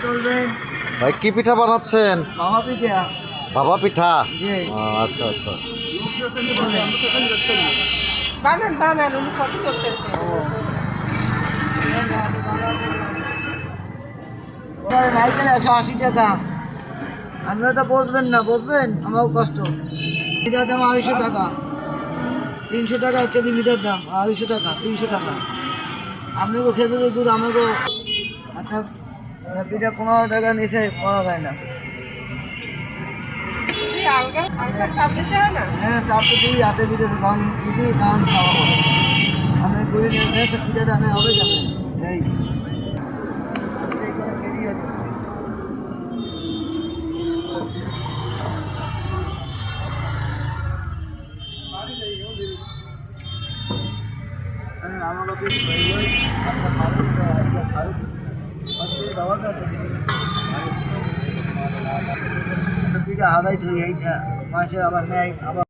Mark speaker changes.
Speaker 1: চলবেন।
Speaker 2: ভাই কি পিঠা বানাচ্ছেন?
Speaker 1: মামা পিঠা।
Speaker 2: ভাপা পিঠা।
Speaker 1: জি।
Speaker 2: আচ্ছা আচ্ছা।
Speaker 3: বানান বানান উনি কত করতেছে
Speaker 1: নাইকেল 180 টাকা। আপনারা তো বসবেন না, বসবেন আমারও কষ্ট। মিটার দাম 250 টাকা, 300 টাকা 1 কেজি মিটার দাম, 250 টাকা, 300 টাকা। আপনাকেও খেজুরের দুধ, আমাকেও। আচ্ছা, পিঠা 15 টাকা নিচে করা যায় না।
Speaker 3: আলগা আলগা চাপতে চায় না
Speaker 1: হ্যাঁ, চাপ তো দিই, হাতে দিতেছে, কারণ দিদি কারণ চাওয়া হবে। আমি ঘুরে নিয়ে পিঠাটা আমি হবে যাবে এই বেরিয়ে যাচ্ছে। আমার হারাই তুই এইটা মাসে আবার নেয় আবার